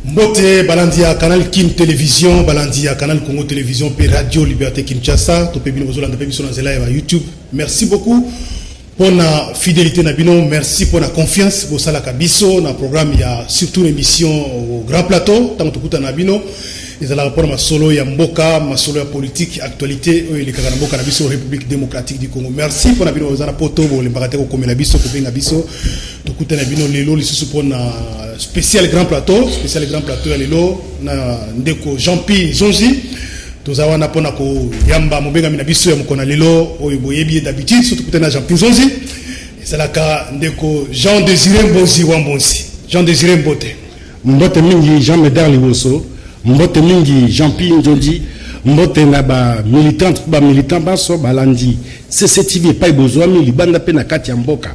Mbote Balandia Canal Kin Télévision, Balandia Canal Congo Télévision, puis Radio Liberté Kinshasa, Topé Bino Zolanda Pébison Azela et YouTube. Merci beaucoup pour la fidélité Nabino, merci pour la confiance pour ça la Kabiso, dans le programme il y a surtout une émission au Grand Plateau, tant que tout Nabino. Ils allaient rapport ma solo ya mboka, ma solo ya politique, actualité, les Kaganamboka Nabiso, République démocratique du Congo. Merci pour Nabino Ozana Poto, les Mbagatéko comme Nabiso, pour Bengabiso, tout coup Nabino Lelo, les sous pour na spécial Grand Plateau, ya Lelo, na Ndeko Jean-Pierre Zonzi, Tozawana Ponako, Yamba, Mobenga Minabiso, Yamokona Lelo, Oyoboyebi d'habitude, surtout coup na Jean-Pierre Zonzi, et c'est la cas Ndeko Jean-Désiré Mbozi Wambonzi, Jean-Désiré Mbote. Mbote Mingi, Jean-Médard Liboso. Mbote mingi Jean-Pierre Njondi mbote na ba militante ba militant baso balandi CCTV pas besoin mi libanda pe na kati ya mboka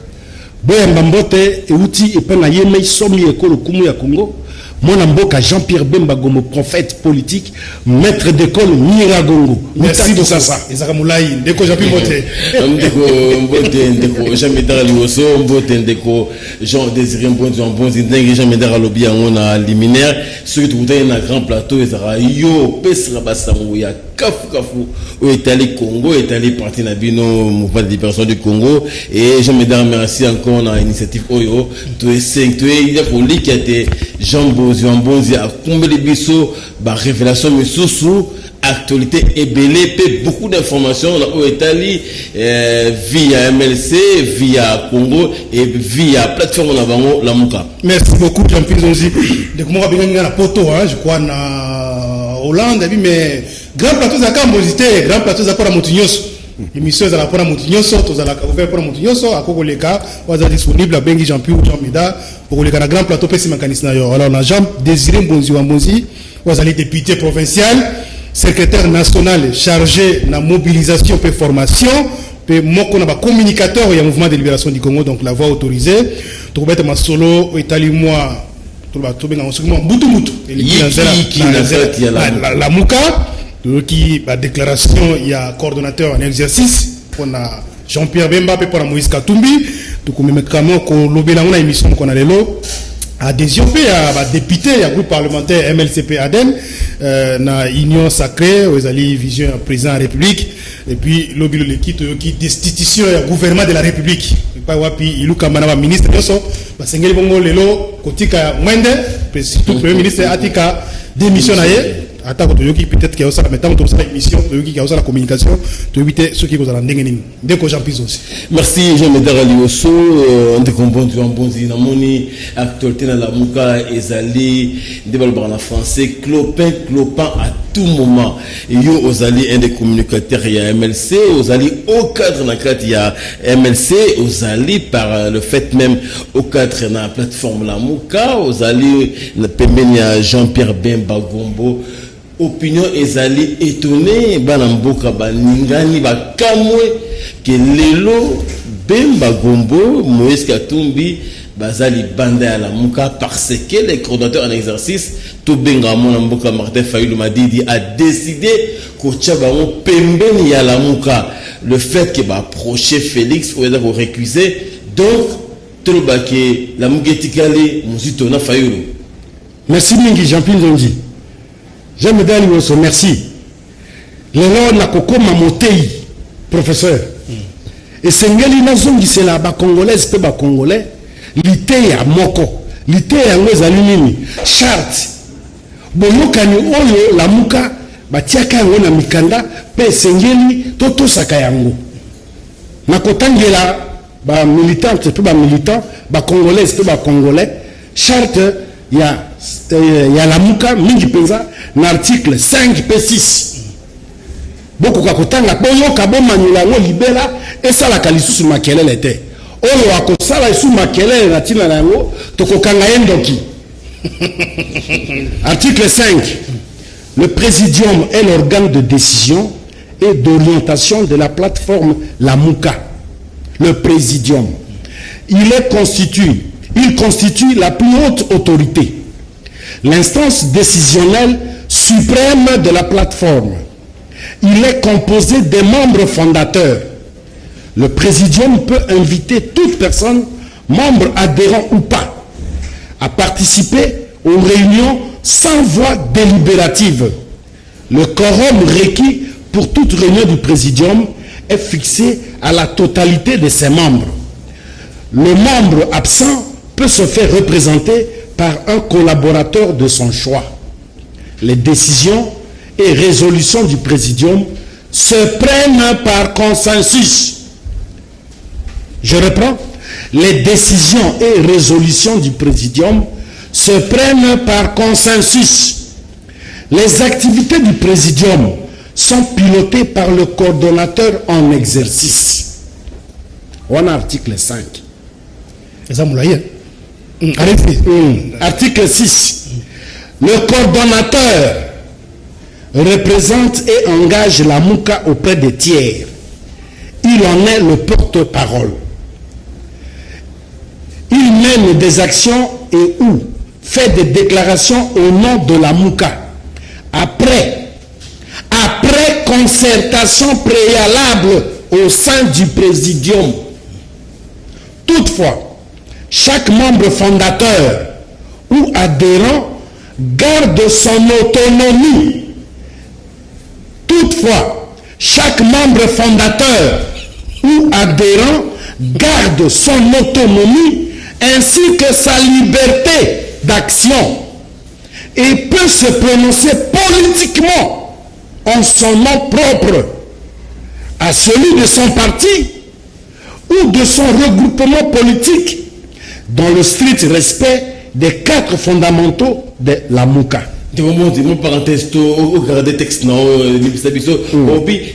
boya mbote euti e pe na yeme somi ekolo kumu ya Congo mona mboka Jean-Pierre Bemba Gomo prophète politique maître d'école Miragongo. Merci de ça Ezaka Moulay ndeko Jean-Pierre ndeko Jean-Médard Liboso mbote ndeko Jean-Désiré Mbonzi ndenge Jean-Médard Alobi yango na liminaire ceux qui trouvent na Grand Plateau ezaka yo pesra basango ya kafu au Italie Congo Italie parti na bino mouvement de libération du Congo et Jean-Médard merci encore na initiative oyo to il y a pour lui qui a été Jean-Bonzi a comblé biso ba révélation mesusu actualité et belé beaucoup d'informations au Italie via MLC via Congo et via plateforme la Muka. Merci beaucoup Jean-Pierre Zonzi de comment bien na poto je crois na Hollande mais Grand Plateau za Kambozité Grand Plateau za pour Montignoso émission za pour Montignoso to za la ouvert pour Montignoso akoko leka waza disponible bengi Jean-Pierre Jean-Médard pour le Grand Plateau pesi mécanisme yo alors on a Jean-Désiré Mbonzi waza les député provincial secrétaire national chargé de la mobilisation et formation, et mon communicateur et mouvement de libération du Congo, donc la voix autorisée. Donc, ma solo, Italie, moi, la Mouka, qui a déclaration, il y a coordonnateur en exercice, pour Jean-Pierre Bemba, pour Moïse Katumbi, donc, on a une émission qu'on a adhésion à député à groupe parlementaire MLCP Aden na union sacrée aux alliés vision président de la République et puis lobby l'équipe qui destitution au gouvernement de la République pas wapi iluka mana ministre yoso basengeli bongo lelo kotika mwende surtout premier ministre atika démissionnaire attends peut-être qu'il y a ça mais tant que ça émission qu'il y a ça la communication to éviter ceux qui vous allez ndengeni ndeko Jean-Pierre aussi. Merci Jean-Médard Liboso ndeko Mbonzi na moni actualité na la Muka ezali ndebalo na français clopin à tout moment yo ozali un des communicateurs ya MLC ozali au cadre na kati ya MLC ozali par le fait même au cadre na plateforme la Muka ozali na pembeni ya Jean-Pierre Bemba Gombo opinion ezali étonné bana mboka baningani bakamwe ke lelo Bemba Gombo Moïse Katumbi bazali banda ya la Muka parce que les coordonnateurs en exercice to benga mona mboka Martin Fayulu Madidi a décidé ko tchabango pembeni ya la Muka le fait que ba approcher Félix ou va récuser donc troba que la Mugetikale muzito na Fayulu. Merci mingi Jean-Pierre Zonzi. Jean-Médard Liboso, merci. Lelo na kokoma motei professeur. Et sengeli na zongi c'est la ba congolaise pe ba congolais lité ya moko lité ya ngozali nini charte boyokani oyo la Muka batiaka yango na mikanda pe sengeli totosaka yango na kotangela ba militante pe ba militant ba congolaise pe ba congolais charte ya la Muka mingi penza na article 5 p 6 boko kakotanga boyoka bomanyula ngo libela esalaka lisusu makelele te oyo akosala isu makelele na tina nango tokokanga yendoki. Article 5 le présidium est l'organe de décision et d'orientation de la plateforme la Muka. Le présidium il constitue la plus haute autorité, l'instance décisionnelle suprême de la plateforme. Il est composé des membres fondateurs. Le présidium peut inviter toute personne, membre adhérent ou pas, à participer aux réunions sans voix délibérative. Le quorum requis pour toute réunion du présidium est fixé à la totalité de ses membres. Le membre absent peut se faire représenter par un collaborateur de son choix. Les décisions et résolutions du présidium se prennent par consensus. Je reprends. Les décisions et résolutions du présidium se prennent par consensus. Les activités du présidium sont pilotées par le coordonnateur en exercice. On a article 5. Article 6. Le coordonnateur représente et engage la MOUCA auprès des tiers. Il en est le porte-parole. Il mène des actions et ou fait des déclarations au nom de la MOUCA. Après concertation préalable au sein du présidium. Toutefois, chaque membre fondateur ou adhérent garde son autonomie. Toutefois, chaque membre fondateur ou adhérent garde son autonomie ainsi que sa liberté d'action et peut se prononcer politiquement en son nom propre à celui de son parti ou de son regroupement politique dans le strict respect des 4 fondamentaux de la MOUCA. Mon parenthèse, au des textes,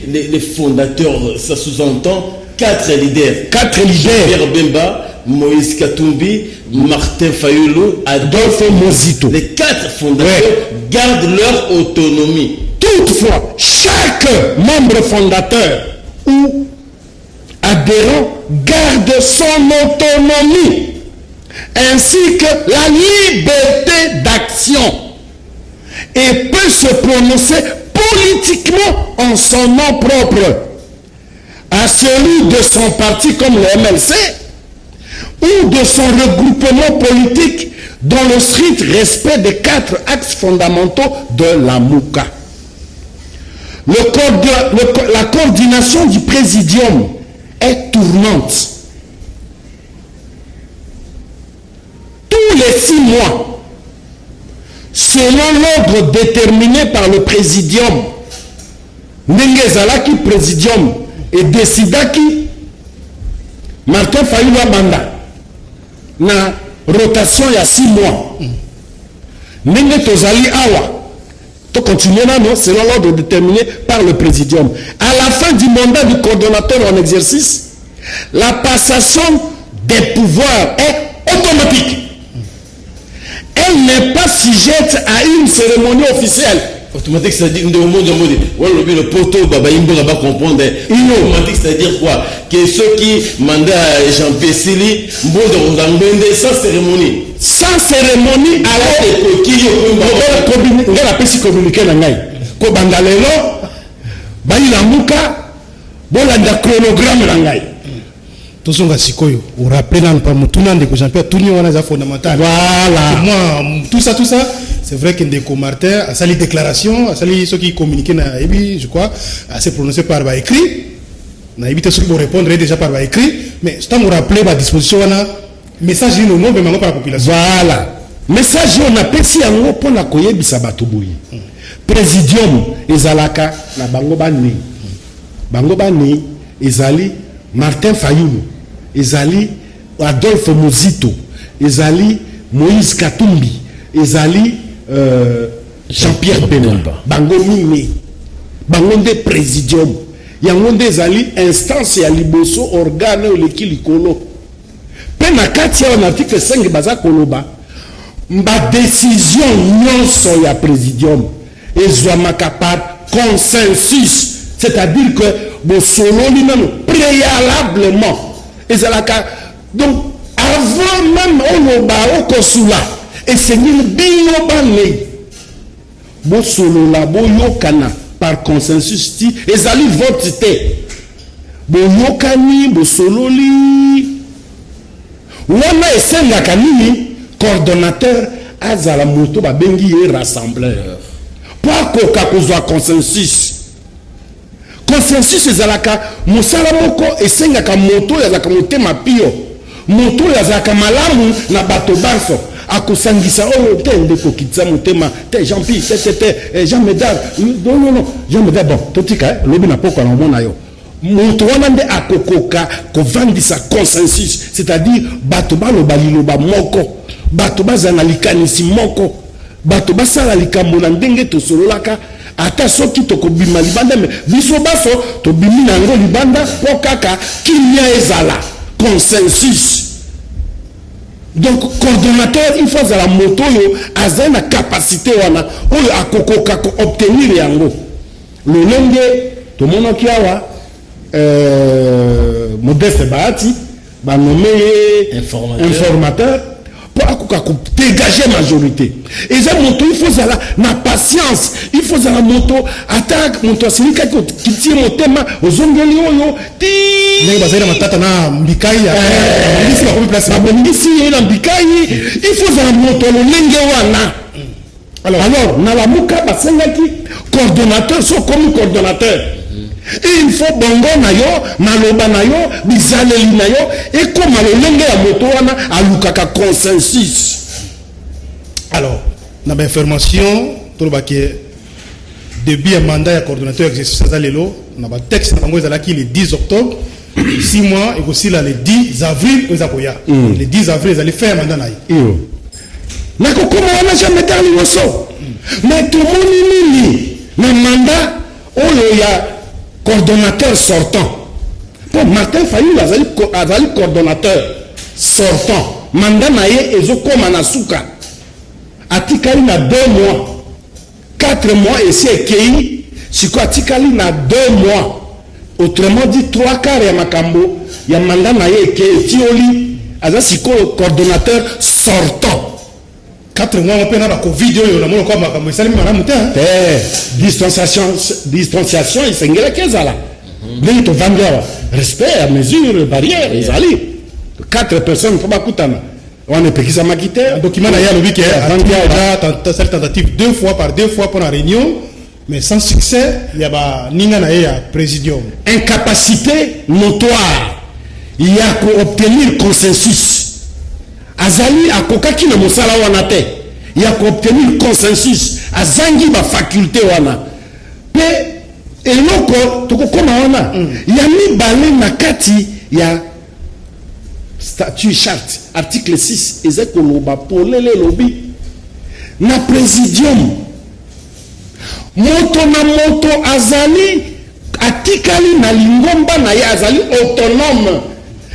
les fondateurs, ça sous-entend 4 leaders. 4 leaders. Pierre Bemba, Moïse Katumbi, Martin Fayulu, Adolphe Mozito. Les 4 fondateurs gardent leur autonomie. Toutefois, chaque membre fondateur ou adhérent garde son autonomie ainsi que la liberté d'action et peut se prononcer politiquement en son nom propre à celui de son parti comme le MLC ou de son regroupement politique dans le strict respect des 4 axes fondamentaux de la MOUCA. La coordination du présidium est tournante. Tous les 6 mois, selon l'ordre déterminé par le présidium, Ndengezalaki présidium et décidaki Martin Fayulu Banda na rotation il y a 6 mois. Ndenge tozali awa. To continuer non, selon l'ordre déterminé par le présidium. À la fin du mandat du coordonnateur en exercice, la passation des pouvoirs est automatique. Elle n'est pas sujette à une cérémonie officielle. Automatique, c'est-à-dire le poteau, va comprendre. Automatique, c'est-à-dire quoi? Que ceux qui mandat Jean-Pierre Sili, sans cérémonie. Sans cérémonie, alors qui est communiqué dans l'aïe. Kobandalelo, Baïla Mouka, Bolanda chronogramme dans l'aïe. Tout ce que vous rappelez dans le Pamotuna de Jean-Pierre, tout le monde est fondamental. Voilà. Moi, tout ça, c'est vrai que Ndeko Martin a sali déclaration, a sali ceux qui communiquaient, je crois, a s'est prononcé par écrit. On a évité ceux qui vont répondre déjà par écrit. Mais c'est vous rappeler la disposition, message au nom de la population. Voilà. Message on a pesi yango pour la koye bisabato boyi. Présidium ezalaka na bango bani. Bango bani ezali Martin Fayulu, ezali Adolphe Mozito, ezali Moïse Katumbi, ezali Jean-Pierre Bemba. Bango mine. Bango de présidium. Yango de ezali instance ya liboso organe oleki likolo. Pena kati ya article 5 baza koloba. Ma décision nyonso ya présidium ezwamaka par consensus, c'est-à-dire que bo solo li même préalablement ezalaka. Donc avant même oloba okosula esengeli bino bane bo solo la bo yokana par consensus ti ezali vote te bo yokani bo solo li wana esengaka nini coordonnateur azala moto babengi ye rassembleur pas koka kozwa consensus ezalaka mosala moko esengaka moto yazalaka motema pio moto yazalaka malamu na bato banso akosangisa oyo te ndeko kitisa motema te Jean-Pierre te Jean Médard non Jean Médard bon totika lobi na poko na mona yo moto wana nde akokoka kovandisa consensus, c'est-à-dire bato baloba liloba moko, bato bazana likanisi moko, bato basala likambo na ndenge tosololaka ata soki tokobima libanda me biso baso tobimi na ngo libanda po kaka kimia ezala consensus. Donc coordonnateur il faut la moto yo azana capacité wana oyo akokoka ko obtenir yango lolenge to monoki awa Modeste Bahati ba nommé informateur pour akoka dégager majorité et ça moto il faut la na patience, il faut la moto attaque moto silika qui tire motema ozongeli oyo ti mais bazana matata na mbikai ya ici va place na ici na mbikai il faut la moto lolenge wana. Alors na la muka basengaki coordonnateur so comme coordonnateur. Et il faut bongo na yo, maloba na yo, bizaleli na yo, et comme le lenge ya moto wana alukaka consensus. Alors, na ba information, to ba ke début mandat ya coordonnateur exercice ça lelo, na ba texte na ngo ezalaki le 10 octobre, 6 mois et aussi là le 10 avril ozakoya. Le 10 avril ils allaient faire mandat na yo. Na ko koma wana jamais tali woso. Mais tout monde nini na mandat oyo ya coordonnateur sortant. Pour Martin Fayulu azali coordonnateur sortant. Mandat naye ezokoma na suka. Atikali na 2 mois. 4 mois et c'est kei. Siko atikali na 2 mois. Autrement dit 3/4 ya makambo ya mandat naye kei tioli azali siko coordonnateur sortant. 4 mois on peut na Covid yo na mono kwa makambo esali malamu te. Distanciation isengela kezala. Ngi to vanga respect à mesure barrière ezali. 4 personnes pour bakutana. On est pekisa makite document na ya lobi ke déjà tentative 2 fois pour la réunion mais sans succès il y a ba ninga na ya présidium. Incapacité notoire. Il y a pour obtenir consensus. Azali akokaki na mosala wana te ya ko obtenir consensus azangi ba faculté wana pe eloko tokokoma wana ya mibale na kati ya statut charte article 6 ezekoloba polele lobi na présidium moto na moto azali atikali na lingomba na ya azali autonome,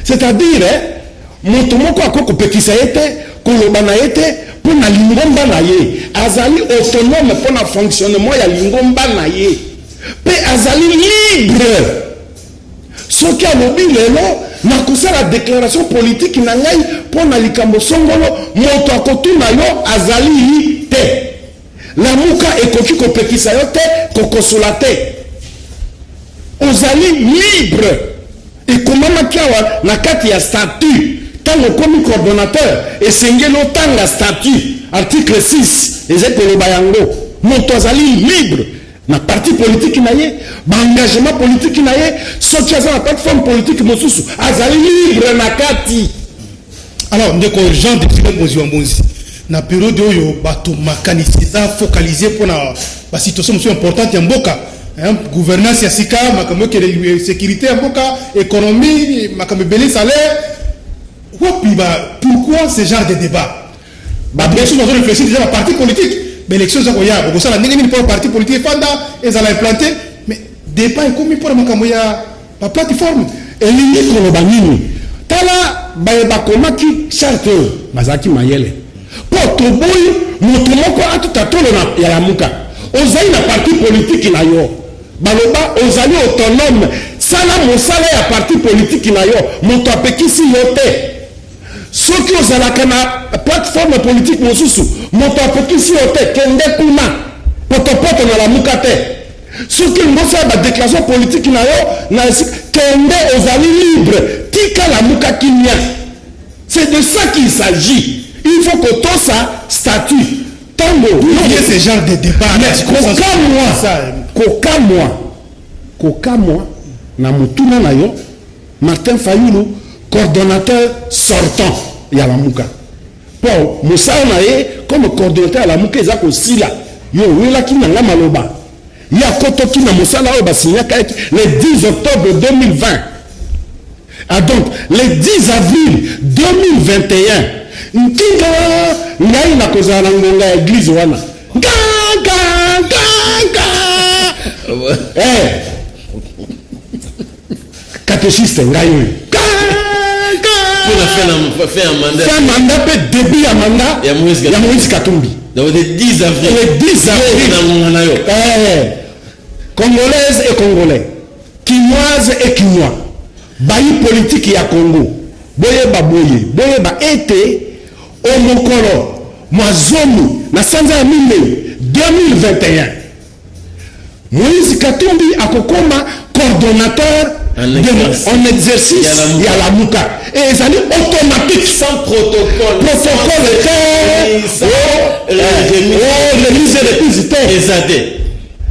c'est-à-dire moto moko akoko pekisa yete koloba na yete pour na lingomba na ye azali autonome pour na fonctionnement ya lingomba na ye pe azali libre soki alobi lelo na kosala déclaration politique na ngai pour na likambo songolo moto akotuna yo azali te la muka ekoki kopekisa yo te kokosola te ozali libre et comment makiawa na kati ya statut tango komi coordonnateur et sengelo tanga statut article 6 ezekoloba yango moto azali libre na parti politique na ye ba engagement politique na ye soki aza na plateforme politique mosusu azali libre na kati. Alors ndeko urgent de poser en bonzi na période oyo bato makanisiza focaliser pour na ba situation importante ya mboka gouvernance ya sika makambo ke sécurité ya mboka économie makambo belé salaire. Pourquoi ce genre de débat? Bien sûr, nous avons réfléchi déjà à la partie politique. Mais l'élection, c'est quoi? Vous savez, nous avons parti politique, et ça l'a implanté. Mais débat est commis pour la plateforme. Et l'idée qu'on a banni. Tala, Bayabakoma qui charte, Mazaki Mayele. Pour Toboy, Motomoko a tout à tout le Yalamuka. Ozaï la partie politique na yo. Baloba, Ozaï autonome. Sala Mosala ya parti politique na yo. Moto apekisi yote. Ceux qui ont la plateforme politique mosusu moto apekisi yote kende kuna potopoto na la mukate ceux qui ont fait la déclaration politique na yo na kende ozali libre tika la muka kinya. C'est de ça qu'il s'agit. il faut que tout ça statut tango il y a ce genre de débat koka moi na mutuna na yo Martin Fayulu coordonnateur sortant ya Lamuka pour Moussa Naye comme coordonnateur à Lamuka ezako sila yo wela kinanga maloba ya koto kina Moussa na oba signaka le 10 octobre 2020. Ah donc le 10 avril 2021 nkinga ngai na kozala ngonga ya église wana catéchiste ngai pour faire un mandat peut début ya mandat ya Moïse Katumbi donc le 10 avril congolaise et congolais quinoise et quinois bayi politique ya Congo boyeba ete au mokolo mwazomi na sanza ya 2021 Moïse Katumbi akokoma coordonnateur en exercice ya Lamuka et ça est automatique sans protocole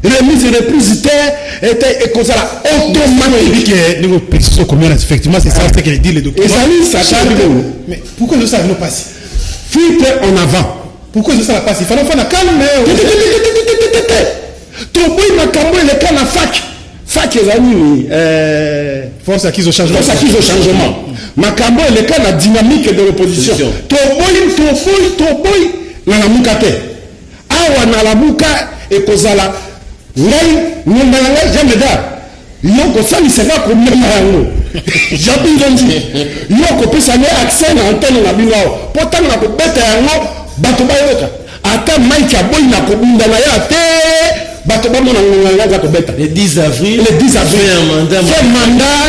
remise et répositaire était automatique. Effectivement, c'est ça ce qu'elle dit, le docteur. Mais pourquoi ça ne passe? Fuite en avant. Pourquoi ça ne passe? Il fallait faire la calme. Toboy Makambo est le cas na fac. Fac les amis. Force acquise au changement. Makambo est le cas na dynamique de l'opposition. Toboy na la mukate. Awa na la muka et kozala. Ngai nyumbanga jamais da. Yoko sali sera combien yango. Japinjonji. Yoko pesa ne accès na antenne na bingao. Pourtant na ko beta yango bato bayoka. Ata Mike aboy na ko bunda na ya te. Le 10 avril, un mandat,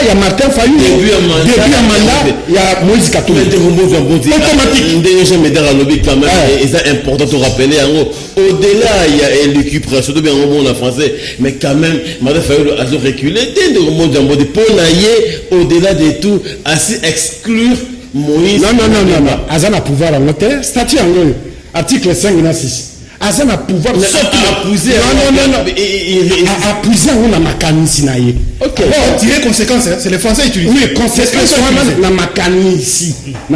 il y a Martin Fayulu, début un mandat, il y a Moïse Katumbi. Automatique. Et c'est important de rappeler. Au-delà, il y a l'équipe, surtout bien au monde en français, mais quand même, Martin Fayulu a reculé. Au-delà de tout, assez exclure Moïse. Non. Azana pouvoir en noter, statut en article 5 et 6. Azana pouvoir appuyer on a makanisi na ye. OK. Tirer conséquence, c'est les Français utilisent. Oui, conséquence na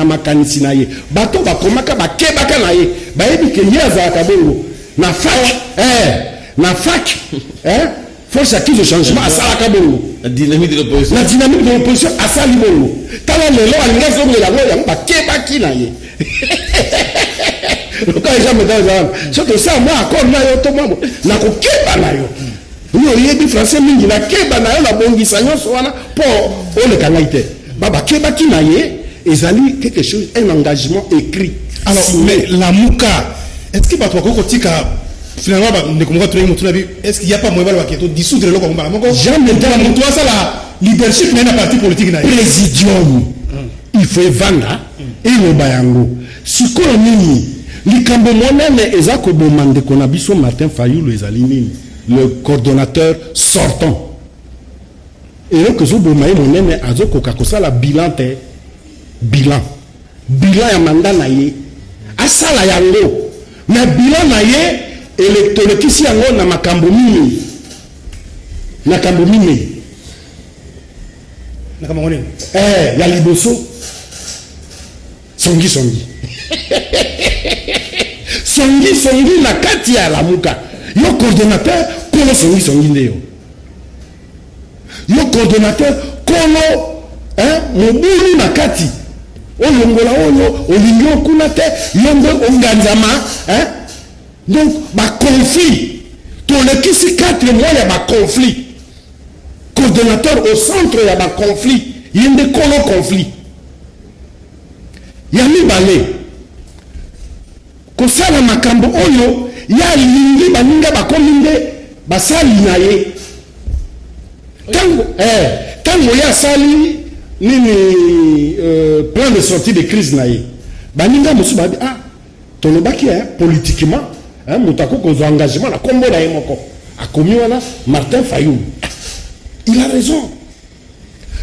makanisi na ye. Bato ba komaka ba kebaka na ye. Ba yebi ke yaza kabongo. Na fac. Force acquise au changement à Salakabongo. La dynamique de l'opposition. À Salibongo. Tala lelo alinga zongo la ngoya ba kebaki na ye. Quand jamais dans les surtout ça moi encore na yo to mambo na ko keba na yo yo yebi français mingi na keba na yo la bongisa nyonso wana po o le kangaite baba keba ki na ye ezali quelque chose un engagement écrit. Alors mais la muka est-ce que bato ko tika finalement ne komoko to mutu na bi est-ce qu'il y a pas moyen ba keto dissoudre le ko moko jamais dans mutu ça la leadership na parti politique na présidium il faut vendre et le bayango sikoyo nini likambo monene ezako bomande kona biso Martin Fayulu ezali nini le coordonnateur sortant et donc zo bomaye monene azoko kakosala bilan ya mandat na ye asala yango na bilan na ye électorokisi yango na makambo mini ya liboso songi songi na kati ya Lamuka yo coordonnateur kono songi ndeyo yo coordonnateur kono mobulu na kati olongola oyo olingi okuna te yonde onganzama donc ba conflit tolekisi 4 mois ya ba conflit coordonnateur au centre ya ba conflit yende kono conflit ya mibale kosala makambo oyo ya lingi baninga bakomi nde basali na ye tango ya sali nini plan de sortie de crise na ye baninga mosu babi tolobaki politiquement moto akokozwa engagement na kombo na ye moko akomi wana Martin Fayulu il a raison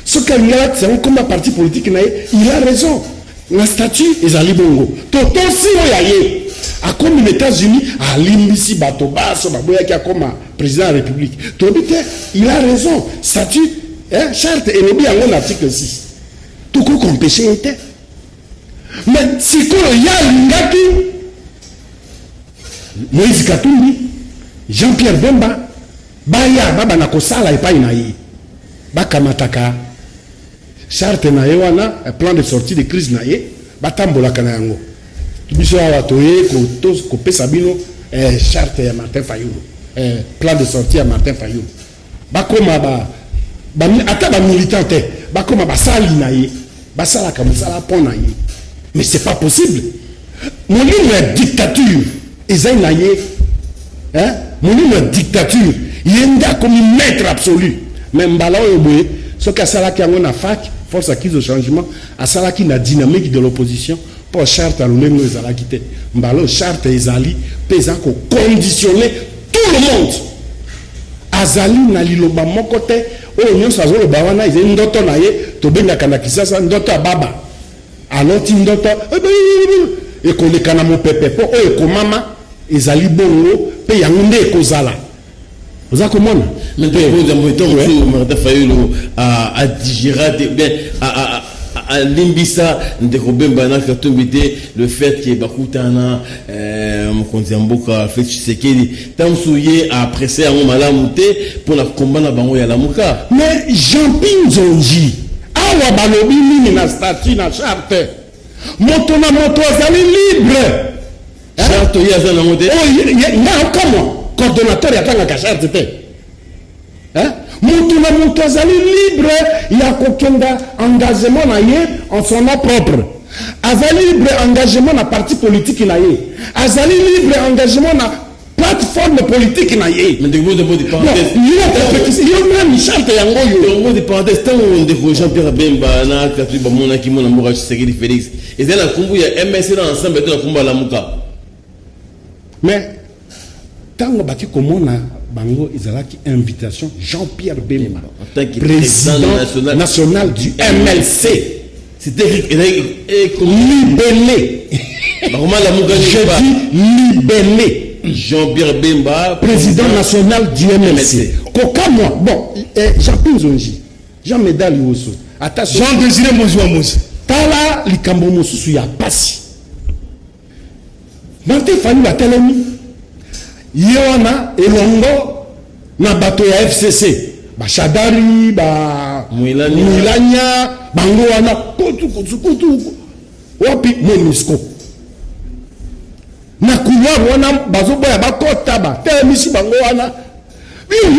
soki alingaka tisango komba parti politique na ye il a raison na statut ezali bongo totosi oyo aye akomi les États-Unis alimbisi bato baso baboyaki akoma président de la République tobi te il a raison statut charte elobi yango na article 6 toko kompeshe ete mais sikoyo ya lingaki Moïse Katumbi Jean-Pierre Bemba baya baba na kosala epai na ye bakamataka charte na ye wana plan de sortie de crise na ye batambolaka na yango biso awa toye kopesa bino charte ya Martin Fayulu plan de sortie ya Martin Fayulu bakoma ata bamilitant te bakoma basali na ye basalaka mosala mpo na ye mais c'est pas possible molimo ya dictature ezali na ye molimo ya dictature ye nde akomi maître absolu mais mbala oyo boye soki asalaki yango na fac force acquise au changement asalaki na dynamique de l'opposition pour charte alondengo ezalaki te mbala oyo charte ezali mpe eza koconditionner tout le monde azali na liloba moko te oyo nyonso azoloba wana ezali ndoto na ye tobengaka na kisasa ndoto ya baba aloti ndoto ekoleka na mopepe mpo oyo ekomama ezali bongo mpe yango nde ekozala oza komona Martin Fayulu a digéré bien à limbisa ndeko Bemba na Katumbi te le fait que bakutana mokonzi mboka Félix Tshisekedi tamsuye a pressé en malamu te pour la combat na bango ya lamuka mais Jean-Pierre Nzonji awa balobi nini na statut na charte moto na moto azali libre charte ya za na mote nga kama coordonnateur ya tanga ka charte te moto na moto azali libre ya kokenda engagement na ye en son nom propre azali libre engagement na parti politique na ye azali libre engagement na plateforme politique na ye mais de parenthèse yo même charte yango yo de parenthèse tant de Jean-Pierre Bemba na Katumbi bamona ki mona mboka Tshisekedi Félix ezala kumbu ya MSC na ensemble de la kumba la muka mais tango baki komona bango ezalaki invitation Jean-Pierre Bemba président national du MLC c'était libellé libellé Jean-Pierre Bemba président national du MLC kokamwa bon Jean-Pierre Nzonji Jean Medal Yoso attention Jean Désiré Mozwa Mozi tala likambo mosusu ya pasi Martin Fayulu atelemi ye wana elongo na bato ya FCC bashadari Mwilanya bango wana kutu wapi MONUSCO na couloir wana bazoboya bakota batelemisi bango wana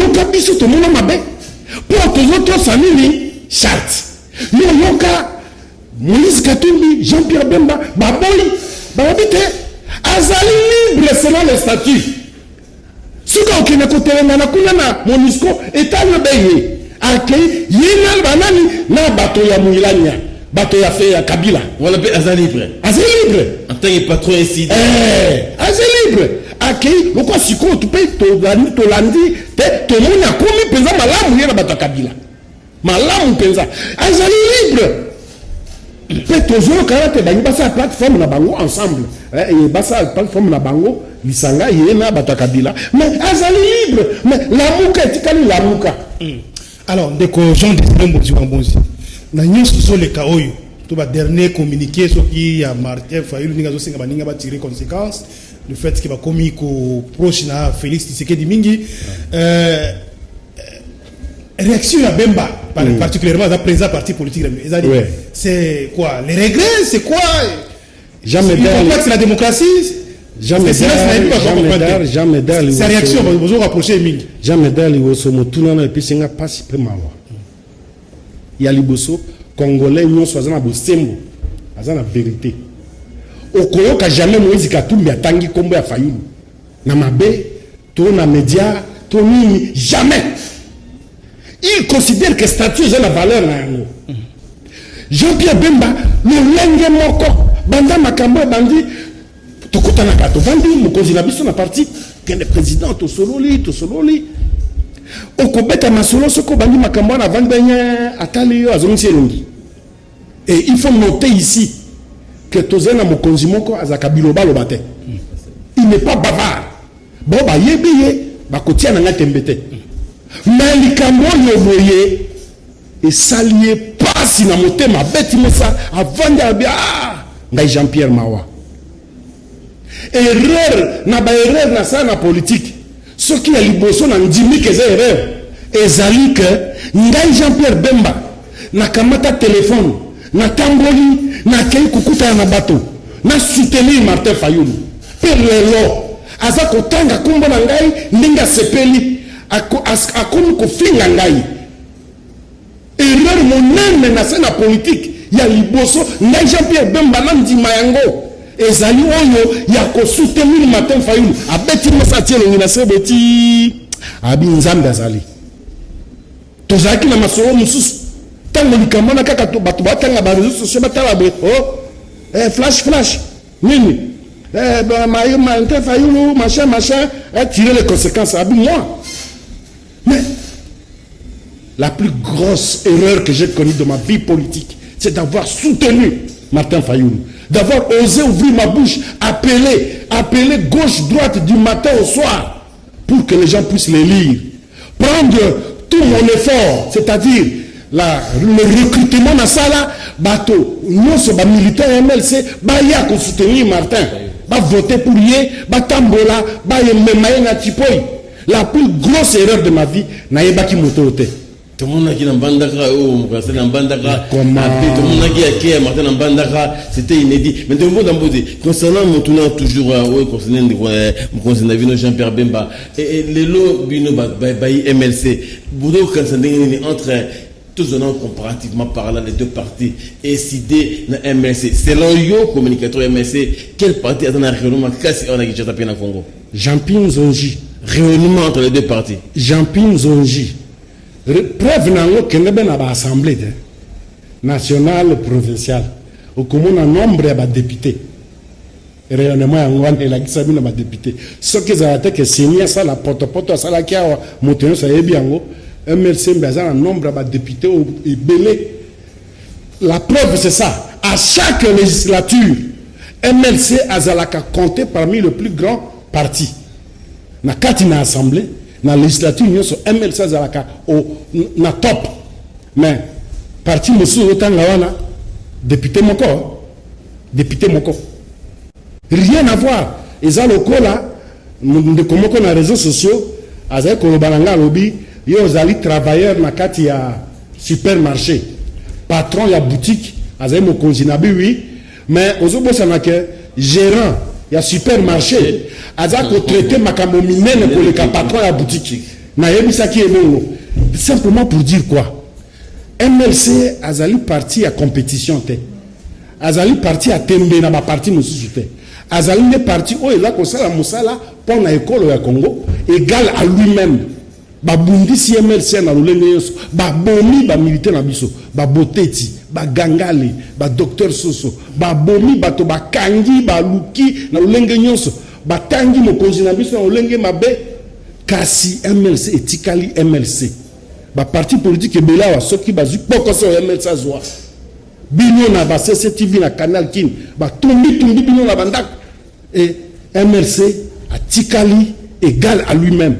yoka biso tomona mabe mpo tozotosa nini charte yoka Moïse Katumbi Jean-Pierre Bemba baboyi babi te azali libre selon le statut soka okende kotelengana kuna na MONUSCO etana beye akei yena banani na bato ya Mwilanya bato ya fe ya Kabila wala pe azali libre en tant que patron ici azali libre akei lokwa siko tupe tolandi te tomoni akomi mpenza malamu ye na bato ya Kabila malamu mpenza azali libre pe tozolokana te bangi basala plateforme na bango ensemble basala plateforme na bango lisanga ye na bato ya Kabila mais azali libre mais lamuka etikali lamuka alors ndeko Jean Désiré Mozwa Mozi na nyonso zoleka oyo to ba dernier communiqué soki ya Martin Fayulu ninga zosenga baninga ba tirer conséquence le fait que ba komi ko proche na Félix Tshisekedi mingi réaction à Bemba particulièrement à président parti politique c'est quoi les regrets c'est quoi jamais c'est la démocratie jamais sa réaction vous rapprocher mingi jamais dali woso motuna na episinga pasi pe mawa ya liboso congolais nyonso azana bosembo azana vérité okoyoka jamais Moïse Katumbi atangi kombo ya Fayulu na mabe to na média to nini jamais il considère que statut est la valeur na yango Jean-Pierre Bemba lolenge moko banda makambo bandi tokutana kato vandi mokonzi na biso na parti kende président to sololi okobeta masolo soko bandi makambo na vandi benya atali yo azongisi elongi et il faut noter ici que tozena mokonzi moko azaka biloba lobate. Il n'est pas bavard. Bon ba yebiye ba kotia na ngatembete. Mais likambo yo boye et salié pas si na motema beti mesa avant de ngai Jean-Pierre Mawa. Erreur na ba erreur na ça na politique. Ce qui a liboso na ndimi que c'est erreur. Ezali que ngai Jean-Pierre Bemba na kamata téléphone na tamboli na kei kukuta na bateau na soutenir Martin Fayulu per lelo aza kotanga kombo na ngai ndinga sepeli akomi kofinga ngai erreur monene na scène politique ya liboso ngai Jean-Pierre Bemba na ndima yango ezali oyo ya ko soutenir Martin Fayulu abeti mosatielo ngina sebeti abi nzambe azali tozaki na masolo mususu tango likamona kaka to bato batanga ba réseaux sociaux batala bo flash nini Martin Fayulu machin tirer les conséquences abi moi. Mais la plus grosse erreur que j'ai connue de ma vie politique, c'est d'avoir soutenu Martin Fayulu, d'avoir osé ouvrir ma bouche, appeler gauche-droite du matin au soir pour que les gens puissent les lire. Prendre tout mon effort, c'est-à-dire le recrutement dans ça là, bateau, nous sommes militaires MLC, ya qu'on soutenir Martin, voter pour lui, tambola, yememaye na tipoy. La plus grosse erreur de ma vie, naïbaki motote. Tout le monde a qui dans Bandaka, tout le monde a qui a Martin dans Bandaka, c'était inédit. Mais de concernant mon tournant toujours, concernant Jean-Pierre Bemba, et les lots bino MLC, Boudou Kansandengi entre tous en comparativement parlant les deux partis et sidé na MLC. Selon yo communicateur MLC, quel parti a dans un rayonnement cassé en Guinée na Congo? Jean-Pierre Zonji. Réuniment entre les deux partis. Jean-Pierre Zonji. Preuve nango kende ben aba assemblée nationale provinciale. Au commun un nombre de députés. Rayonnement yango wana la kisabi na ba députés. Ce que ça a été que signer ça la porte ça la kia motenyo ça yebi yango. MLC Mbazan un nombre de députés et belé. La preuve c'est ça. À chaque législature, MLC azalaka compté parmi les plus grands partis. Na kati na assemblée, na législature nyonso MLC azalaka na top. Mais parti musu otanga wana député moko. Rien à voir. Eza lokola ndeko moko na réseaux sociaux azali kolobananga lobi yo zali travailleur na kati ya supermarché. Patron ya boutique azali mokonzi na bi oui, mais ozobosa na ke gérant ya supermarché aza ko traiter makambo minene ko le patron ya boutique. Na yebisaki ebongo. Simplement pour dire quoi? MLC azali parti à compétition te. Azali parti à tembe na ba parti mususu te. Azali ne parti o ela ko sala musala pour na école ya Congo égal à lui-même. Babundi si MLC na lolenge yoso ba bomi ba militaire na biso ba boteti ba gangale ba docteur soso ba bomi bato ba kangi ba luki na lolenge nyonso ba tangi mokonzi na biso na lolenge mabe kasi MLC etikali MLC ba parti politique ebela wa soki ba zipoko so MLC azwa bino na ba CCTV na Canal Kin ba tumbi bino na bandak et MLC atikali égal à lui-même.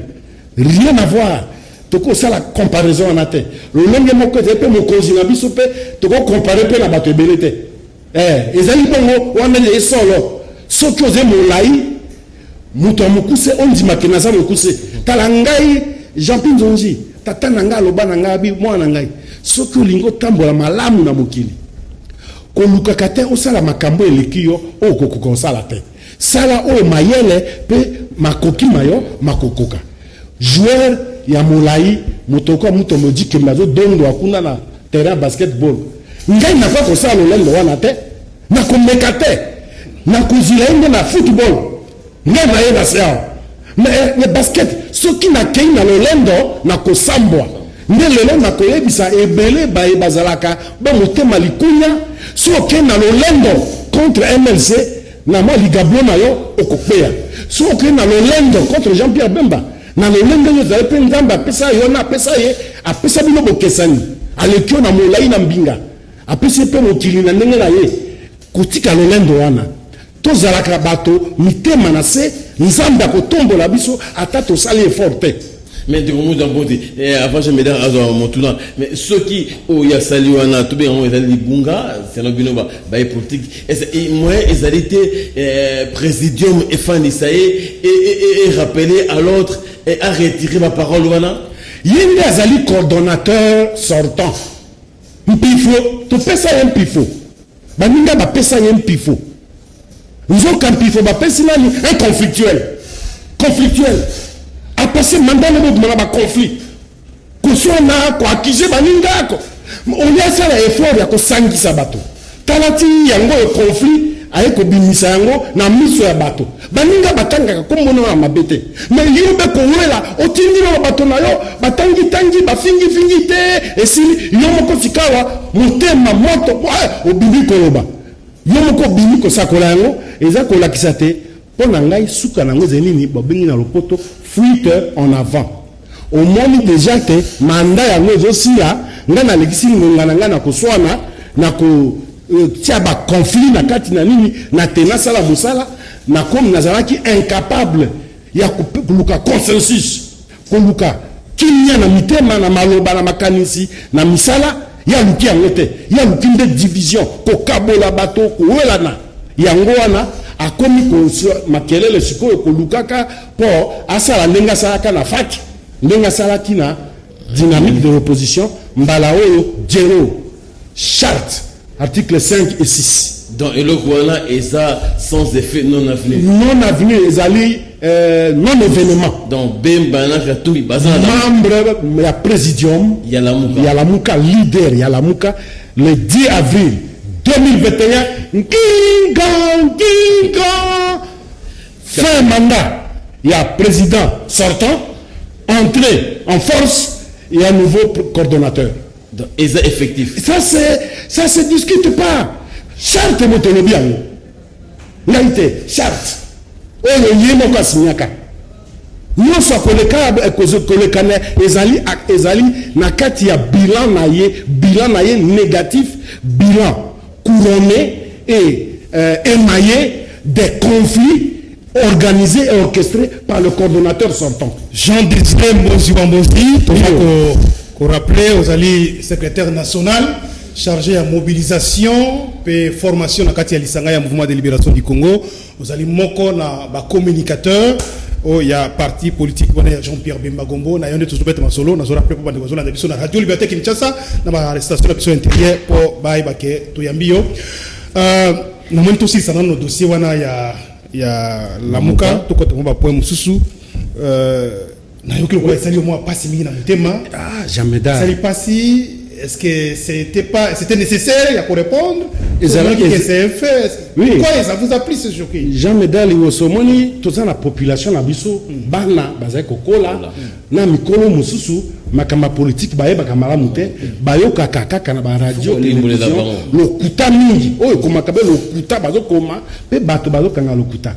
Rien à voir. Toko ça la comparaison en athée. Le longue moko te mo kozina biso pe toko comparer pe na bato belete. Ezali bongo wana le solo. Soki oze molai muto mokuse ondima kenaza mokuse. Talangai Jean-Pierre Zonji, tata nanga loba nanga bi mwana ngai. Soki olingo tambola malamu na mokili. Ko lukakate osala makambo elekiyo o kokoka osala te. Sala o mayele pe makoki mayo makokoka. Joueur ya molai motoko muto me dit que mazo dondo akuna na terrain basketball ngai na fa ko sa lo lendo wana te na ko mekate na kuzila inde na football ngai na yena sao mais basket soki na kei na lo lendo na ko sambwa ndele na ko yebisa ebele ba bazalaka ba motema likunya so ke na lo lendo contre MLC na mo ligablo na yo okopea so ke na lo lendo contre Jean-Pierre Bemba na lolenge yo zale pe nzamba pesa yo na pesa ye apesa bino bokesani alekio na molai na mbinga apesa pe mokili na ndenge na ye kotika lolendo wana tozalaka bato mitema na se nzambe akotombola biso ata tosali effort te. Mais de comment d'abord avant je me dis à mon tournant mais ceux qui oh il y a sali wana tout bien ils allaient bunga c'est no bino ba politique et moi ils allaient été présidium et fan isaïe et rappeler à l'autre et à retirer ma parole wana yende azali coordonnateur sortant mpifo to pesa un pifo baninga ba pesa un pifo nzoka mpifo ba pesa nani un conflictuel a passé mandat le monde na conflit ko sona ko akije baninga ko on y a ça effort ya ko sangisa bato talati yango conflit aye ko bimisa yango na miso ya bato baninga batanga ko mbono na mabete mais yobe ko wela otindi na bato na yo batangi ba fingi te esili yomo ko sikawa motema moto obibi ko loba yomo ko bimi ko sakola yango eza ko lakisa te pona ngai suka nango zenini bobengi na lopoto fuite en avant au moins déjà te mandat yango ezosila nga na lekisi ngonga na nga na koswana na ko tia ba conflit na kati na nini na tena sala musala na comme nazalaki incapable ya koluka consensus koluka kinya na mitema na maloba na makanisi na misala ya luki yango te ya luki nde division kokabola bato kowelana yango wana akomi ko makelele sikoyo kolukaka po asala ndenga salaka na faki ndenga salaki na dynamique de l'opposition mbala oyo jero charte article 5 et 6 donc et le voilà et ça sans effet non avenu ezali non événement donc bemba na katumi bazana membre ya présidium ya la muka leader ya la muka le 10 avril 2021 fin mandat il y a président sortant entrée en force et un nouveau coordonnateur. Donc, c'est effectif. Ça se discute pas. Charte motolobi yango. Ngaite charte. Oyo yemo ka sinyaka. Nyonso kolekana ezali na kati ya bilan na ye négatif, bilan couronné et émaillé des conflits organisé et orchestré par le coordonnateur sortant. Jean-Désiré Mbonzi, qu'on rappelait aux alliés secrétaire national chargé à mobilisation et formation dans le Lisanga ya mouvement de libération du Congo. Aux alliés moko na ba communicateur il y a parti politique Jean-Pierre Bemba Gombo na yonde tout bête masolo na zora pepo bande bazona na biso na radio Liberté Kinshasa na ba arrestation na biso intérieur pour ba ibake to yambio na moni aussi ça dans nos dossiers wana ya Lamuka to ko to ba point mususu na yoki ko sali au moins passer mingi na mutema jamais da sali passer. Est-ce que c'était nécessaire pour répondre? C'est fait. Oui. Pourquoi ça vous a pris ce choqué? Jean Medal Iwosomoni, toute la population na biso, bana, bazai kokola, na mikolo mususu, makama politique, baye bakamara mute, bayo kakaka na ba radio, télévision, le kuta mingi, oh komakabe le kuta bazo koma, pe bato bazo kanga le kuta.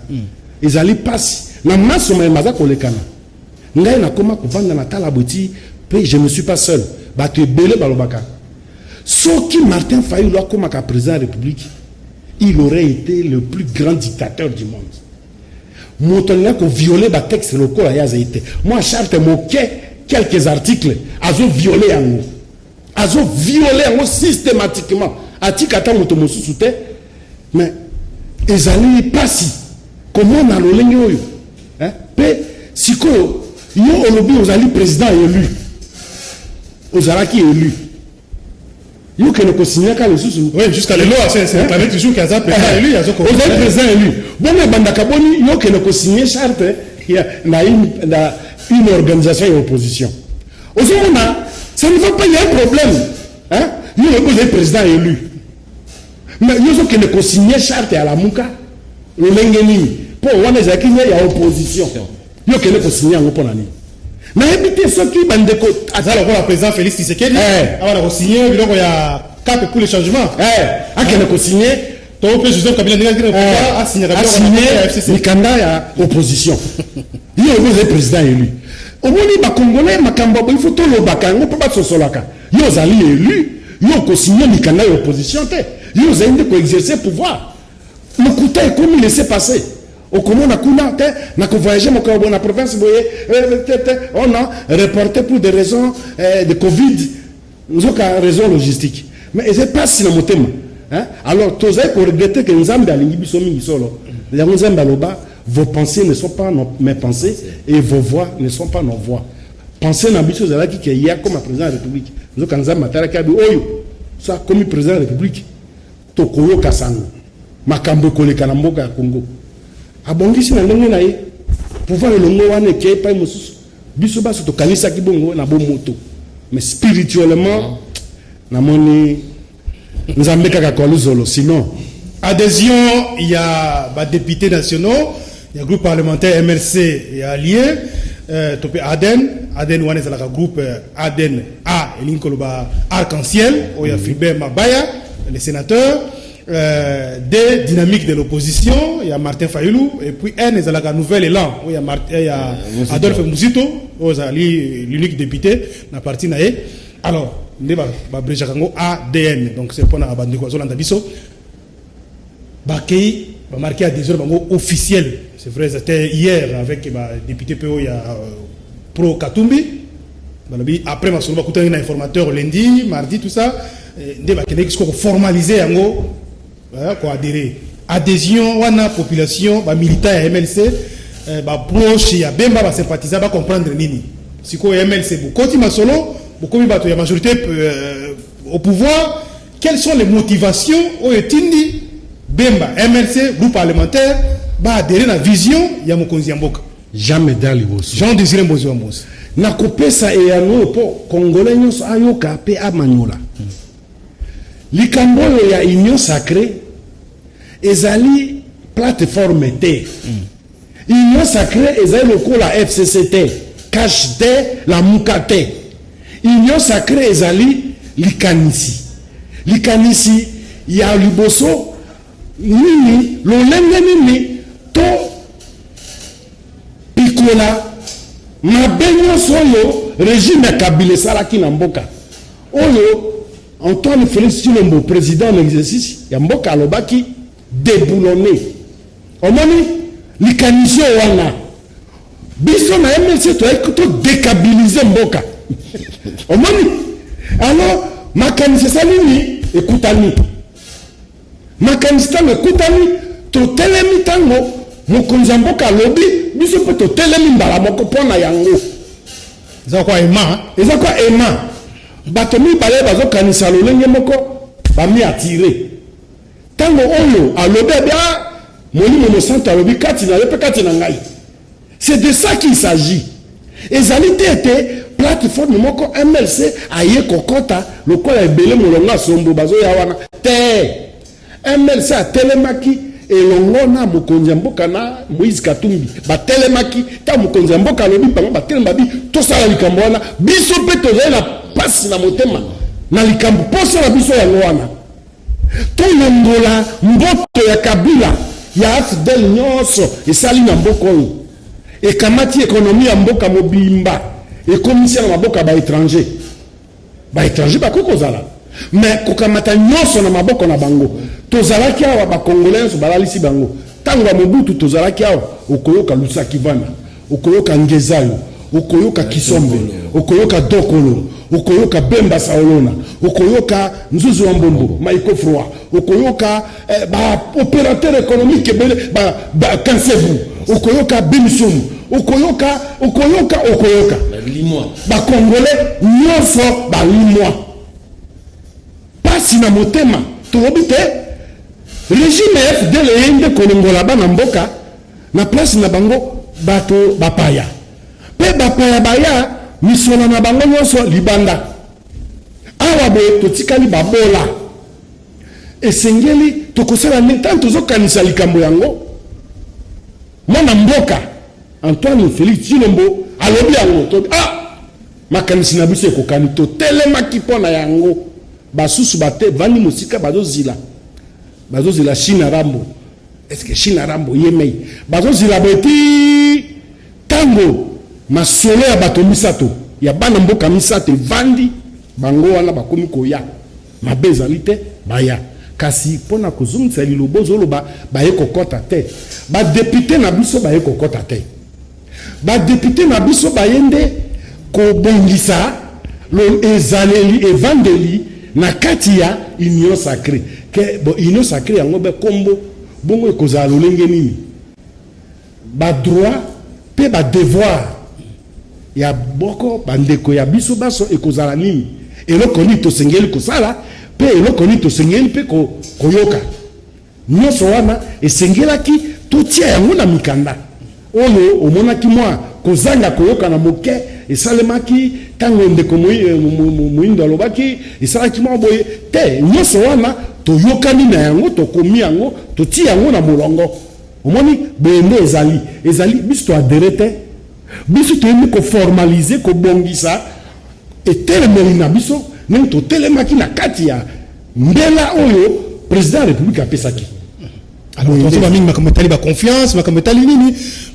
Ezali pasi, na maso maza kolekana. Ngai na koma kovanda na talaboti, pe je ne suis pas seul. Bato belé balobaka. Soki Martin Fayulu a comme président de la République, il aurait été le plus grand dictateur du monde. Montonnia ko violé ba texte locaux à Yazaïté. Moi charte moqué quelques articles, azo violé en haut. Azo violé en haut systématiquement. Atikata motomosu soute, mais ezali pasi. Comment on a le lengo? Hein? Pe siko yo olobi ozali président élu. Ozaraki élu. Yo que le consigné ka le sous. Oui, jusqu'à le loi c'est réclamé toujours qu'il y a président élu, il y a Ozali président élu. Bon mais bandaka boni yo que le consigné charte il y a une organisation et opposition. Ozomona, ça ne va pas, il y a un problème. Hein? Yo le président élu. Mais yo que le consigné charte à la muka le lengeni pour wana zaki il y a opposition. Yo que le consigné en oponani. Mais évitez ce qui bandeko azala ko la président Félix Tshisekedi avant de signer biloko ya cap pour le changement akene ko signer to président Kabila ndinga a signé mikanda ya opposition yo le président élu omoni ba congolais makambo il faut to lo bakango pa ba sosolaka yo zali élu yo ko signer mikanda ya opposition te Ils ont exercer pouvoir. Le coup est comme il laissait passer. Au comment on a voyagé dans la province, on a reporté pour des raisons de Covid, nous avons des raisons logistiques. Mais c'est pas si dans mon thème. Alors, tous les regretter que nous avons vos pensées ne sont pas mes pensées et vos voix ne sont pas nos voix. Pensez dans les choses qui y a comme président de la République. Nous avons ça comme président de la République. Tokoyo Kassango. Makambo Kole Kanamboka Congo. Abongisi na ndenge na ye pouvoir le longo wana ke pa mosusu biso baso to kanisa ki bongo na bomoto mais spirituellement na moni nzambe kaka ko luzolo sinon adhésion il y a ba députés nationaux il y a groupe parlementaire MRC et allié topé Aden wana zalaka groupe Aden A elinkoloba arc-en-ciel o ya Philbert Mabaya les sénateurs des dynamiques de l'opposition, il y a Martin Fayoulou, et puis un est la nouvelle élan, où il y a Adolphe Mouzito, l'unique député, la partie naïe. Alors, il y a ADN, donc c'est pour la bande de Kwazol Andabiso. Bakei va marquer à des heures officielles. C'est vrai, c'était hier avec le député PO, il y a Pro Katumbi. Après, ma soeur va écouter un informateur lundi, mardi, tout ça. Il va formaliser en gros. Quoi adhérer adhésion wana population ba militaire MLC ba proche ya bemba ba sympathisant ba comprendre nini siko MLC bukoti masolo bukomi bato ya majorité au pouvoir. Quelles sont les motivations au etindi bemba MLC groupe parlementaire ba adhérer na vision ya mokonzi ya mboka jamais dali boso Jean Désiré Mbozi wa Mbozi na kopesa e ya no po congolais nyonso ayoka pe amanyola likambo ya union sacrée ezali plateforme te union sacrée ezali lokola FCCT cache te la muka te union sacrée ezali likanisi ya liboso nini lolenge nini to pikola mabe nyonso oyo régime ya Kabila esalaki na mboka oyo Antoine Félix Tshilombo, président en exercice, il y a Mboka Alobaki déboulonné. Omoni, likanisio wana. Biso na MLC to ekoto dékabiliser Mboka. Omoni. Alors, makanisi salini ekutani. Makanisi tango ekutani to telemi tango mokonzi Mboka lobi biso pe to telemi mbala moko pona yango. Eza kwa ema. Batomi balé bazo kanisa lolenge moko bami attirer tango oyo alobe bia molimo no santo alobi kati na lepe kati na ngai. C'est de ça qu'il s'agit. Ezalité était plateforme moko MLC aye kokota lokola ebele molonga sombo bazo ya wana te MLC a telemaki elongo na mokonzi ya mboka na Moïse Katumbi ba telemaki ta mokonzi ya mboka alobi bango ba telema bi to sala likambo wana biso pe tozali na pasi na motema na likambo poso na biso ya wana to longola mboto ya Kabila ya Fidel nyonso esali na mboka oyo ekamati ekonomi ya mboka mobimba ekomisi na maboka ba étranger bakokozala mais kokamata nyonso na maboko na bango tozalaki awa ba congolais balalisi bango tango ya Mobutu tozalaki awa okoyoka Lusakivana okoyoka Ngezayo okoyoka Kisombe okoyoka Dokolo okoyoka Bemba Saolona okoyoka Nzuzu wa Mbombo Maiko Froa okoyoka ba opérateur économique bele ba Kansevu okoyoka Bimisum okoyoka limwa ba congolais nyonso ba limwa pasi na motema tobite régime FDL yende kolongola bana mboka na place na bango bato bapaya pe bapaya baya misola na bango nyonso libanda awa boye totikali babola esengeli tokosala ntan tozokanisa likambo yango mwana mboka Antoine Félix Tshilombo alobi yango to makanisi na biso ekokani to telemaki pona yango basusu bate vani musika bazozila China Rambo. Est-ce que China Rambo yemei bazozila beti tango masolo ya bato misato ya bana mboka misato vandi bango wana bakomi koya mabezali te baya kasi pona kozungisa lilobo zoloba baye kokota te ba député na biso baye kokota te ba député na biso bayende ko bongisa lo ezaleli evangeli na kati ya union sacrée que bon union sacrée yango be kombo bongo ekozala lolenge nini ba droit pe ba devoir ya boko bandeko ya biso baso ekozala nini eloko ni tosengeli kosala pe eloko ni tosengeli pe koyoka nyonso wana esengelaki totia yango na mikanda oyo omonaki mwa kozanga koyoka na moke esalemaki tango ndeko moyindo alobaki esalaki mwa boye te nyonso wana toyokani na yango tokomi yango totia yango na molongo omoni bende ezali biso toadere te biso toyebi koformalize kobongisa etelemeli na biso ndenge totelemaki na kati ya mbela oyo président ya république apesaki. Alors tozoba mingi makambo etali baconfiance makambo etali nini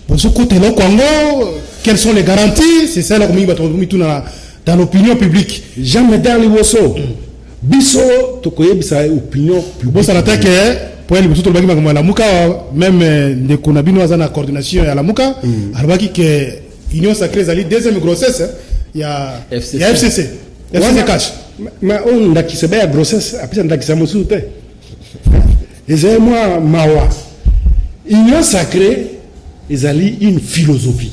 bozokota eloko yango quelles sont les garanties c'est ça eloko mingi bato mituna dans l'opinion publique. Jean Médard Liboso biso tokoyebisa opinion publique bosala te ke po liboso tolobaki makambo ya lamuka même ndeko na bino aza na coordination ya lamuka alobaki ke union sacrée ezali deuxième grossesse ya FCC cash ma on ndakisa ba grossesse apesa ndakisa mosusu te ezali mwa mawa union sacrée ezali une philosophie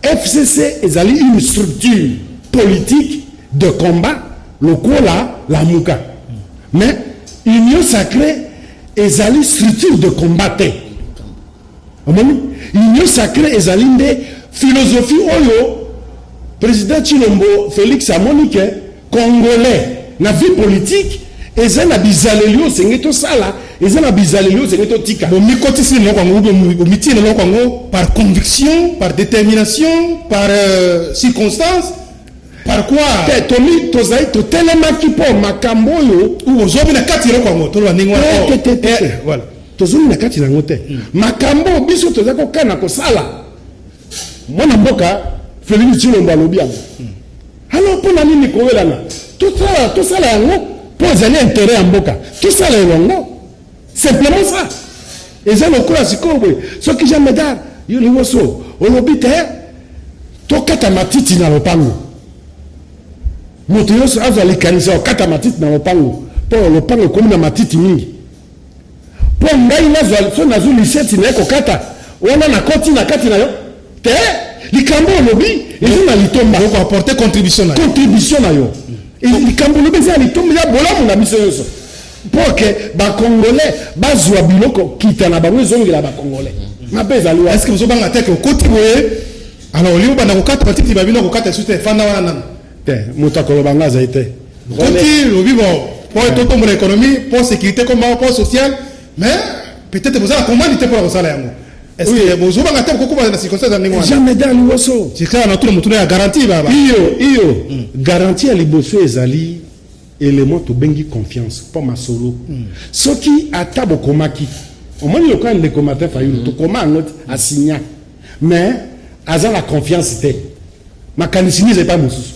FCC ezali une structure politique de combat lokola lamuka mais union sacrée ezali structure de combat te omoni union sacrée ezali nde philosophie oyo président Chilombo Félix amonike congolais na vie politique eza na bizaleli osengeto sala eza na bizaleli osengeto tika bon mikotisi no kwango omiti no kwango par conviction par détermination par circonstance par quoi tomi tozai totelemaki po makambo yo ozomi na kati no kwango tolwa ningo voilà tozomi na kati nango te makambo biso toza kokana kosala mwana mboka Félix Chilombo alobi yango alors mpona nini kowelana tosala yango mpo ezali intérêt ya mboka tosala elongo simplement ça eza lokola sikoyo boye soki Jean Médard yo Liboso olobi te tokata matiti na lopango moto nyonso azwa likanisa okata matiti na lopango mpo lopango ekomi na matiti mingi mpo ngai nazwa so nazwi liseti na ye kokata wana nakoti na kati na yo te likambo olobi eza na litomba apporter contribution na yo likambo olobi eza na litomba ya bolamu na biso nyonso mpo ke bakongolais bazwa biloko kita na bango ezongela bakongolais mabe ezali wa est-ce que bozobanga te ke okoti boye alors oli obanda kokata matiti babino kokata esu te efanda wana nano te moto akoloba nga azali te okoti lobi bon mpo totombola économie mpo sécurité comme mpo social mais peut-être bozala commande te mpona kosala yango est-ce que bozobanga te kokuba na circonstance ndenge wana jamais dans Liboso c'est ça na tout le monde ya garantie baba iyo garantie ya Liboso ezali élément to bengi confiance pour ma solo soki ata bokomaki omoni lokola ndeko Martin Fayulu tokoma ngo asigna mais aza la confiance te makanisi ni pas mosusu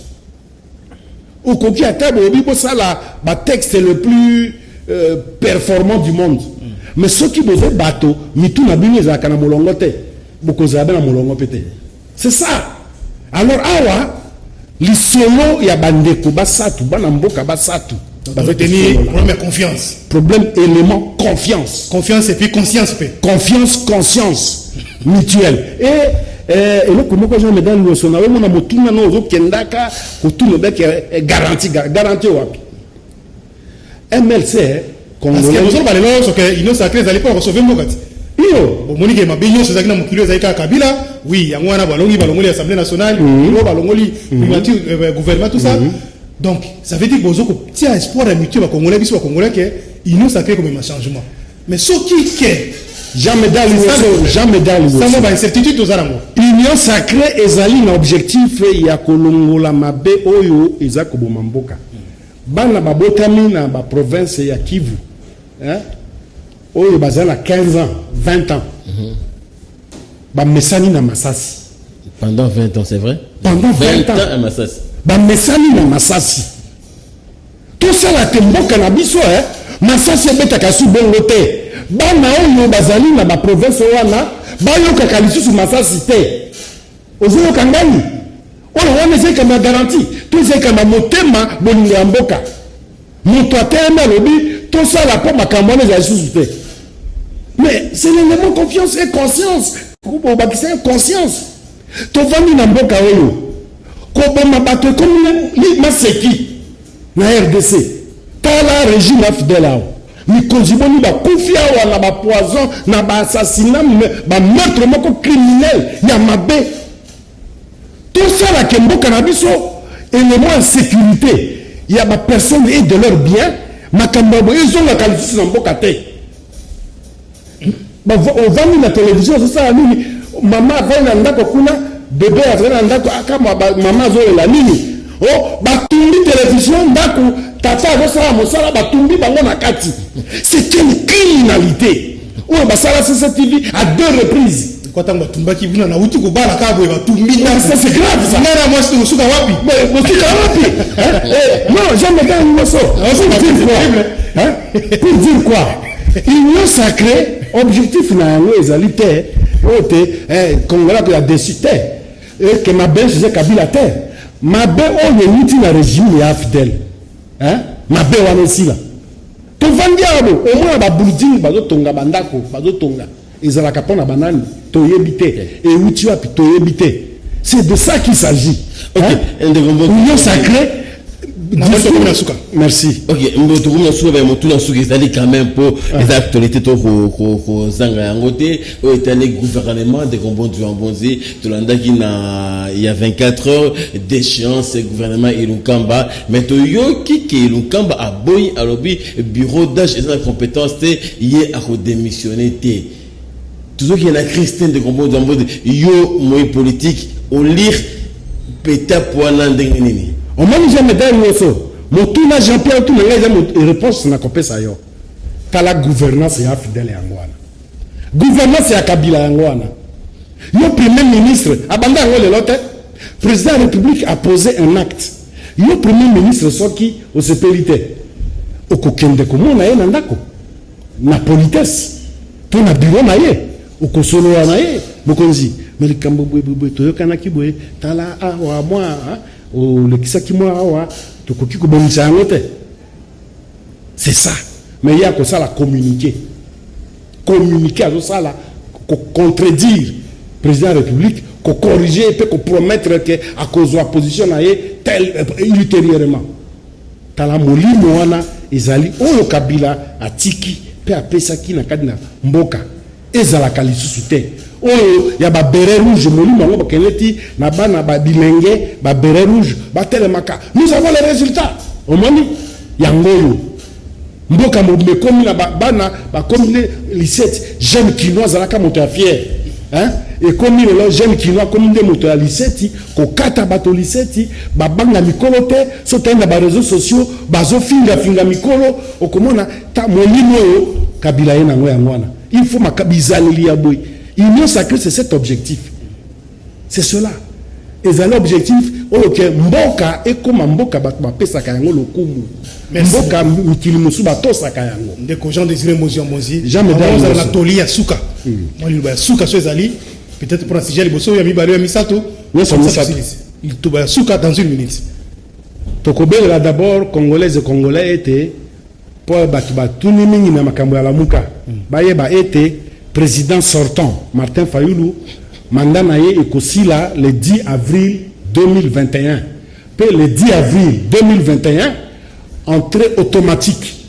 okoki ata bobi bosala ba texte le plus performant du monde mais soki boze bato mitu na bino ezalaka na molongo te bokozala na molongo pete c'est ça alors awa lisolo ya bandeko basatu bana mboka basatu retenir problème confiance problème élément confiance et puis conscience conscience mutuelle et eloko moko Jean Médard Liboso na wemo na motuna no ozokendaka kotuna beke garantie wapi MLC congolais parce que vous allez voir que union sacrée ezali pas recevoir mokati iyo bomoni ke mabinyo ezali na mokilo ezali kaka Kabila oui yango wana balongoli l'Assemblée nationale balongoli gouvernement tout ça donc ça veut dire que bozoko tia espoir à mutuel ba congolais biso ba congolais que union sacrée comme un changement mais ce qui que Jean Médard Liboso ça va incertitude aux arango union sacrée ezali na objectif ya kolongola mabe oyo ezako bomamboka bana babotami na ba province ya Kivu hein oyo bazana 15 ans 20 ans ba mesani na Masasi pendant 20 ans c'est vrai pendant 20 ans à Masasi ba mesani na Masasi tout ça la temboka na biso hein masasi ebetaka su bongo te bana oyo bazali na baprovince wana bayokaka lisusu masasi te ozoyoka ngani oyo wana ezekama garanti to ezekama motema bolingo ya mboka moto atelemi alobi tosala mpo makambo wana ezala lisusu te mais c'est l'élément confiance et conscience obakisa conscience tovandi na mboka oyo koboma bato ekomi maseki na RDC tala régime afidèle awo mikonzi boni bakufi awa na bapoison na baassassinat bameurtre moko criminel ya mabe tosalaka mboka na biso élément ya sécurité ya bapersone et de leur bien makambo boye ezongaka lisusu na mboka te ovandi na télévision ozosala nini mama avai na ndako kuna bebe azali na ndako akama mama azolela nini batumbi télévision ndako tata azosala mosala batumbi bango na kati c'est une criminalité oyo basala CCTV à 2 reprises kwatanga batumbaki bina na uti kobala ka boye batumbi ça c'est grave ça nana moi c'est musuka wapi musuka wapi non jamais quand nous ça pour dire quoi union sacrée objectif na yango ezali te ote congolais que la déçu te et que ma belle c'est Kabila te ma belle on est outil na régime ya fidèle ma belle wana esila to vandi abo au moins ba building bazotonga bandako bazotonga ezalaka pona banani to yebite et outil wapi to yebite c'est de ça qu'il s'agit union sacrée. Merci. Ok, mbotokumna suka ba motuna suka ezali quand même pour les actualités to ko zanga yangote o etali gouvernement de Kombondi Wambonzi tolandaki na il y a 24 heures d'échéance gouvernement Ilukamba mais to yoki ke Ilukamba a boy alobi bureau d'âge et sa compétence te yé a démissionner te toujours qu'il y a Christine de Kombondi Wambonzi yo moi politique au lire peta poana ndengini. On m'a dit jamais d'ailleurs so. Mon tout na Jean-Pierre tout le gars réponse na kopesa yo. Kala gouvernance ya fidèle yangwana. Gouvernance ya Kabila yangwana. Yo premier ministre abanda ngole lote. Président de la République a posé un acte. Yo premier ministre soki au CPLité. Okokende ko mona ye ndako. Na politesse. To na bureau na ye. Okosolo na ye. Bokonzi. Mais le kambo boy toyokana ki boy tala wa moi le kisaki moi awa tokoki ko bonisa yango te c'est ça mais il y a que ça la communiquer à ça la contredire président de la République ko corriger et ko promettre que à cause de la position na ye tel ultérieurement tala molimo wana ezali oyo Kabila atiki pe apesaki na kadina mboka ezala kalisusu te oyo ya ba beret rouge molimo ngo bakeleti na bana ba bilenge ba beret rouge ba telemaka nous avons les résultats au moni yangoyo mboka mo komi na bana ba komi les 7 jeunes quinois zalaka moto ya fier et comme le jeune quinois comme des moto ya liseti ko kata bato liseti ba banga mikolo te so tenda ba réseaux sociaux bazo finga mikolo okomona ta molimo yo Kabila yena ngo yangwana il faut makabizali ya boy. Union sacrée, c'est cet objectif. C'est cela. Et c'est l'objectif. Ok, mboka et comme mboka bapesa kayango lokumu. Mboka mikilimusu batosa kayango. Ndeko Jean Désiré Mozi. Jamais dans la toli ya suka. Moi il va suka so ezali peut-être pour assigner les bosso ya mibalo ya misato. Oui, c'est ça. Il te va suka dans une minute. Tokobela d'abord congolaises et congolais étaient pour batuba tuni mingi na makambo ya lamuka. Bayeba était président sortant, Martin Fayoulou, mandat naye ekosila le 10 avril 2021. Puis le 10 avril 2021, entrée automatique,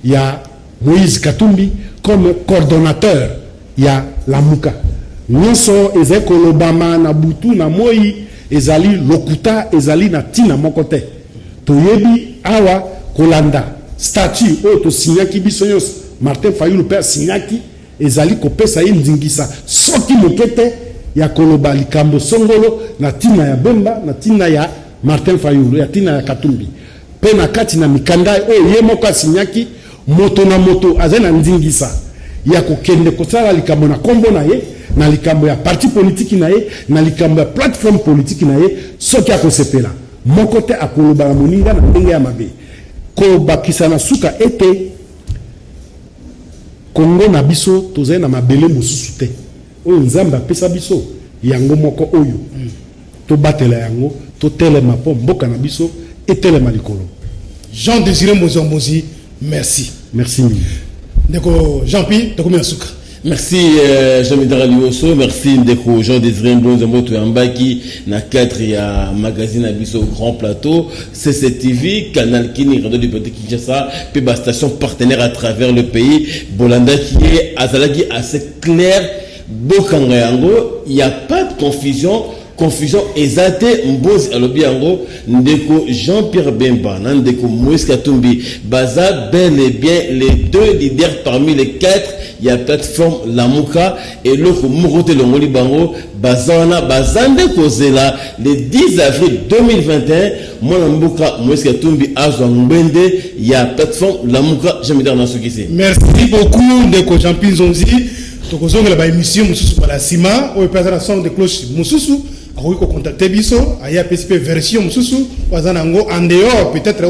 il y a Moïse Katumbi comme coordonnateur, il y a Lamuka. Nyonso ezeko lobama na butu na moi ezali lokuta ezali na tina mokote. Toyebi awa kolanda statut auto signaki bisonyos Martin Fayoulou père signaki ezali kopesa ye ndingisa soki mokete ya koloba likambo songolo na tina ya Bemba na tina ya Martin Fayoulou ya tina ya Katumbi pe na kati na mikanda ye moko asinyaki moto na moto azana ndingisa ya kokende kosala likambo na kombo na ye na likambo ya parti politique na ye na likambo ya plateforme politique na ye soki akosepela mokote akoloba na moninga na ndenge ya mabe ko bakisa na suka ete Congo na biso tozali na mabele mosusu te oyo nzambe apesa biso yango moko oyo tobatela yango totelema mpo mboka na biso etelema likolo. Jean Désiré Mozambozi, merci. Merci mingi. Ndeko Jean-Pierre tokomi na suka. Merci Jean-Midara Lioso, merci Ndeko Jean Désiré Mblonzambo Yambaki na 4 ya magazine Abisso Grand Plateau, CCTV, Canal Kini, Radio Liberté Kinshasa, puis ma station partenaire à travers le pays, Bolanda qui est Azalaki assez clair, Bokangayango, il n'y a pas de confusion ezate mbozi alobiango ndeko Jean-Pierre Bemba ndeko Moïse Katumbi baza bel et bien les 2 leaders parmi les 4 il y a plateforme Lamuka et l'autre Murote Longoli Bango bazana bazande kozela le 10 avril 2021 mwana mboka Moïse Katumbi azwa mbende il y a plateforme Lamuka jamais dans ce qui c'est. Merci beaucoup ndeko Jean-Pierre Zonzi tokozongela ba émission mususu bala sima o pesa na son de cloche mususu akoki ko contacter biso aya PSP version mususu wazana ngo en dehors peut-être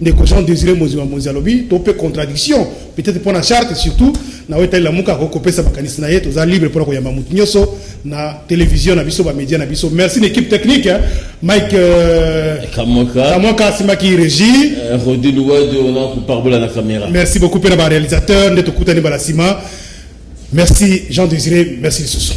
ndeko Jean Désiré Mozambozi alobi to pe contradiction peut-être pour la charte surtout na weta la muka ko kopesa makanisi na yeto za libre pour ko yamba mutu nyoso na télévision na biso ba média na biso. Merci l'équipe technique hein? Mike Kamoka Simaki régie Rodi Louado on a parbola la caméra. Merci beaucoup pour le réalisateur ndeto kutani bala sima. Merci Jean Désiré, merci les sous.